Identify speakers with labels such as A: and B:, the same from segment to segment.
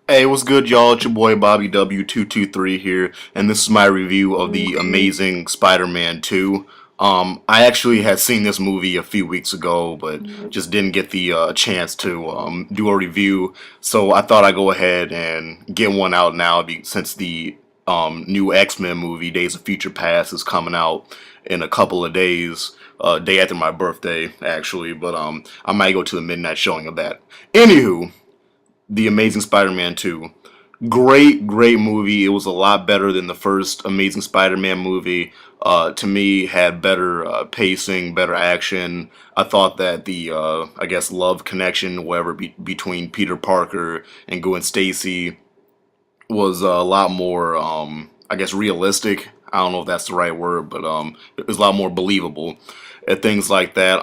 A: Hey, what's good, y'all? It's your boy Bobby W223 here, and this is my review of the Amazing Spider-Man 2. I actually had seen this movie a few weeks ago, but just didn't get the chance to do a review. So I thought I'd go ahead and get one out now, since the new X-Men movie, Days of Future Past, is coming out in a couple of days. Day after my birthday, actually, but I might go to the midnight showing of that. Anywho, the Amazing Spider-Man 2. Great movie. It was a lot better than the first Amazing Spider-Man movie. To me, had better pacing, better action. I thought that the, I guess, love connection, whatever, between Peter Parker and Gwen Stacy was a lot more, I guess, realistic. I don't know if that's the right word, but it was a lot more believable and things like that.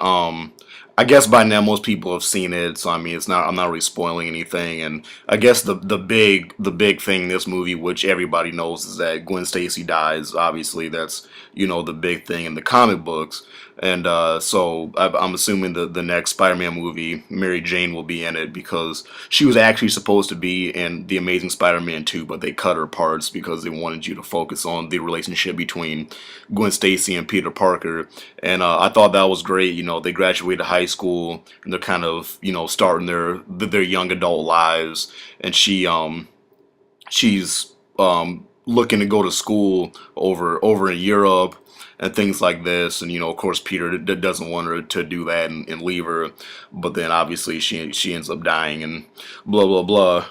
A: I guess by now most people have seen it, so I mean it's not. I'm not really spoiling anything. And I guess the big thing in this movie, which everybody knows, is that Gwen Stacy dies. Obviously, that's the big thing in the comic books. And I'm assuming the next Spider-Man movie, Mary Jane will be in it because she was actually supposed to be in the Amazing Spider-Man 2, but they cut her parts because they wanted you to focus on the relationship between Gwen Stacy and Peter Parker. And I thought that was great. They graduated high school and they're kind of starting their young adult lives, and she's looking to go to school over in Europe and things like this. And of course, Peter doesn't want her to do that and leave her, but then obviously she ends up dying and blah blah blah.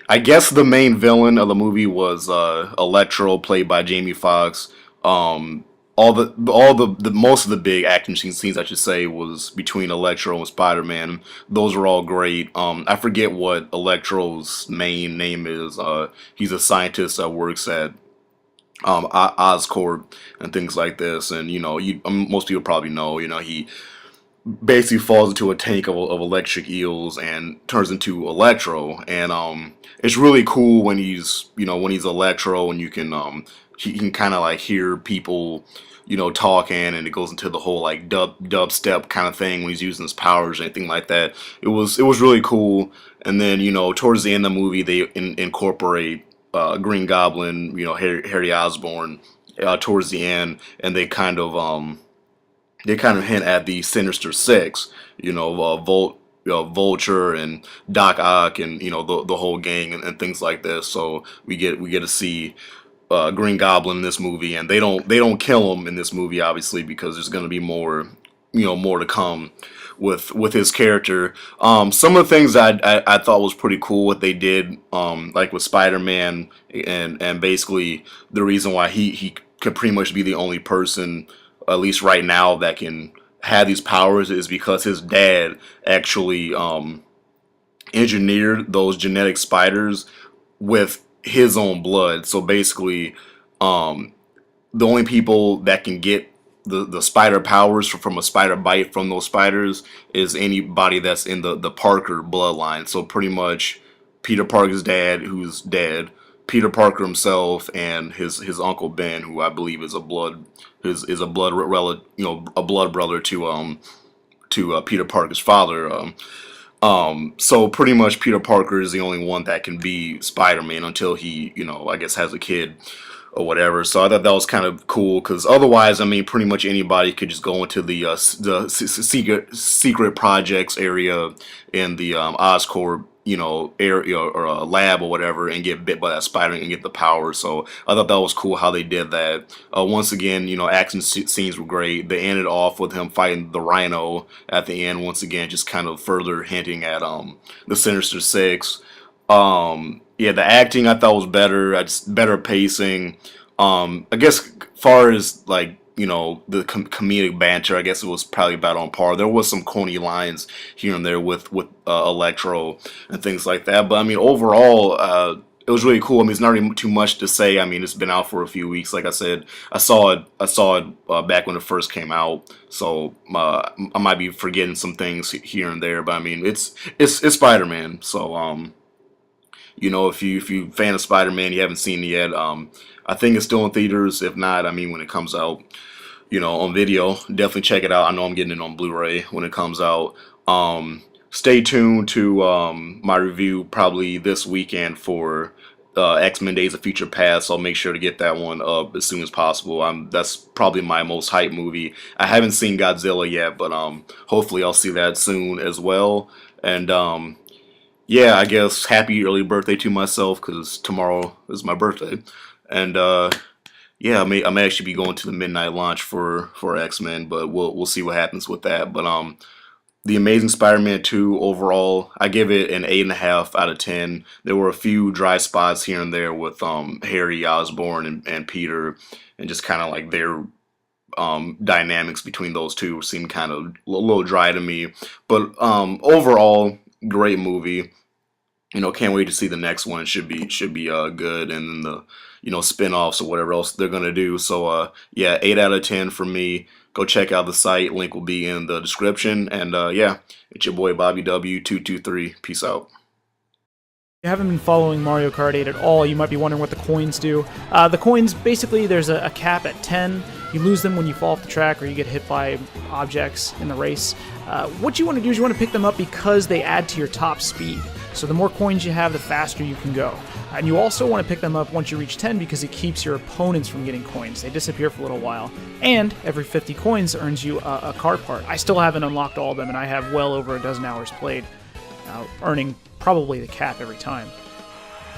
A: I guess the main villain of the movie was Electro, played by Jamie Foxx. All the most of the big action scenes, I should say, was between Electro and Spider-Man. Those were all great. I forget what Electro's main name is. He's a scientist that works at Oscorp and things like this. And most people probably know. He basically falls into a tank of electric eels and turns into Electro. And it's really cool when he's Electro, and he can kind of like hear people talking, and it goes into the whole like dubstep kind of thing when he's using his powers or anything like that. It was really cool. And then towards the end of the movie they incorporate Green Goblin, Harry Osborn, towards the end, and they kind of hint at the Sinister Six, Vulture and Doc Ock, and the whole gang, and things like this. So we get to see Green Goblin in this movie, and they don't kill him in this movie, obviously, because there's going to be more to come with his character. Some of the things I thought was pretty cool what they did, like with Spider-Man, and basically the reason why he could pretty much be the only person, at least right now, that can have these powers, is because his dad actually engineered those genetic spiders with his own blood. So basically, the only people that can get the spider powers from a spider bite from those spiders is anybody that's in the Parker bloodline. So pretty much Peter Parker's dad, who's dead, Peter Parker himself, and his uncle Ben, who I believe is a blood relative, a blood brother to Peter Parker's father. So pretty much Peter Parker is the only one that can be Spider-Man until he, I guess, has a kid or whatever. So I thought that was kind of cool, because otherwise, I mean, pretty much anybody could just go into the secret projects area in the Oscorp, area, or a lab or whatever, and get bit by that spider and get the power. So I thought that was cool how they did that. Once again, action scenes were great. They ended off with him fighting the Rhino at the end. Once again, just kind of further hinting at the Sinister Six. Yeah, the acting I thought was better. Just better pacing. I guess far as like the comedic banter, I guess it was probably about on par. There was some corny lines here and there with Electro and things like that. But I mean, overall, it was really cool. I mean, it's not really too much to say. I mean, it's been out for a few weeks. Like I said, I saw it back when it first came out. So I might be forgetting some things here and there. But I mean, it's Spider-Man. So if you fan of Spider-Man, you haven't seen it yet. I think it's still in theaters. If not, I mean, when it comes out, on video, definitely check it out. I know I'm getting it on Blu-ray when it comes out. stay tuned to my review probably this weekend for X-Men Days of Future Past. I'll make sure to get that one up as soon as possible. That's probably my most hyped movie. I haven't seen Godzilla yet, but hopefully I'll see that soon as well. And yeah, I guess happy early birthday to myself because tomorrow is my birthday. And yeah, I may actually be going to the midnight launch for X-Men, but we'll see what happens with that. But the Amazing Spider-Man 2 overall, I give it an 8.5 out of 10. There were a few dry spots here and there with Harry Osborn and Peter, and just kind of like their dynamics between those two seemed kind of a little dry to me. But overall, great movie. Can't wait to see the next one. Should be good, and then the spin-offs or whatever else they're gonna do. So yeah, 8 out of 10 for me. Go check out the site. Link will be in the description. And yeah, it's your boy Bobby W223. Peace out.
B: If you haven't been following Mario Kart 8 at all, you might be wondering what the coins do. The coins, basically, there's a cap at 10. You lose them when you fall off the track or you get hit by objects in the race. What you want to do is you want to pick them up because they add to your top speed. So the more coins you have, the faster you can go. And you also want to pick them up once you reach 10 because it keeps your opponents from getting coins. They disappear for a little while. And every 50 coins earns you a car part. I still haven't unlocked all of them, and I have well over a dozen hours played, earning probably the cap every time.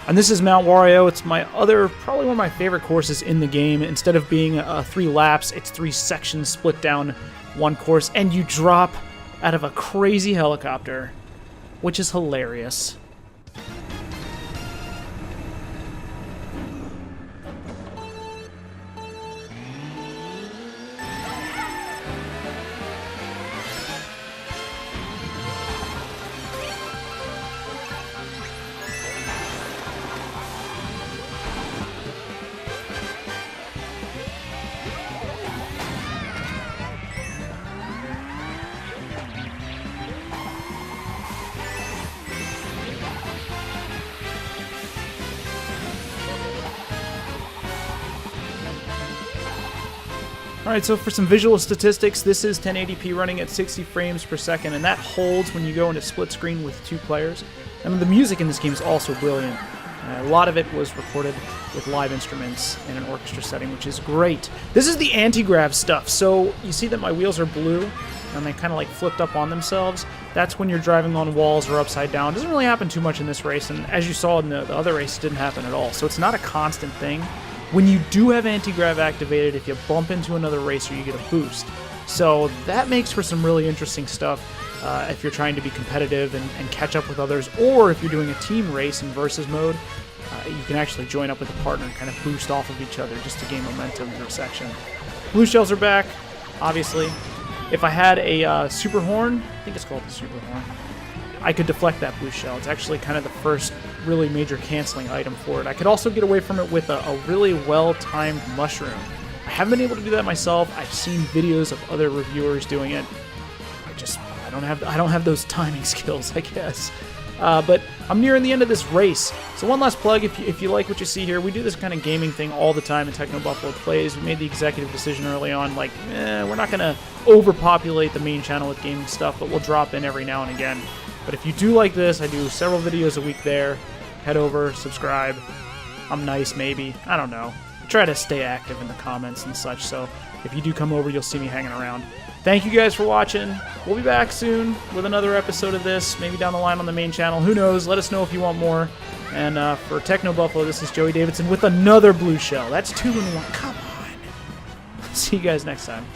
B: And this is Mount Wario. It's probably one of my favorite courses in the game. Instead of being 3 laps, it's 3 sections split down one course, and you drop out of a crazy helicopter, which is hilarious. Alright, so for some visual statistics, this is 1080p running at 60 frames per second, and that holds when you go into split screen with 2 players. And the music in this game is also brilliant. A lot of it was recorded with live instruments in an orchestra setting, which is great. This is the anti-grav stuff, so you see that my wheels are blue, and they kind of like flipped up on themselves. That's when you're driving on walls or upside down. It doesn't really happen too much in this race, and as you saw in the other race, it didn't happen at all. So it's not a constant thing. When you do have anti-grav activated, if you bump into another racer, you get a boost. So that makes for some really interesting stuff if you're trying to be competitive and catch up with others, or if you're doing a team race in versus mode, you can actually join up with a partner and kind of boost off of each other just to gain momentum through a section. Blue shells are back, obviously. If I had a super horn, I think it's called the super horn, I could deflect that blue shell. It's actually kind of the first really major canceling item for it. I could also get away from it with a really well-timed mushroom. I haven't been able to do that myself. I've seen videos of other reviewers doing it. I don't have those timing skills, I guess. But I'm nearing the end of this race. So one last plug, if you like what you see here, we do this kind of gaming thing all the time in Techno Buffalo Plays. We made the executive decision early on, like, we're not going to overpopulate the main channel with gaming stuff, but we'll drop in every now and again. But if you do like this, I do several videos a week there. Head over, subscribe. I'm nice, maybe. I don't know. I try to stay active in the comments and such, so if you do come over, you'll see me hanging around. Thank you guys for watching. We'll be back soon with another episode of this, maybe down the line on the main channel. Who knows? Let us know if you want more. And for Techno Buffalo, this is Joey Davidson with another blue shell. That's 2 in 1. Come on. See you guys next time.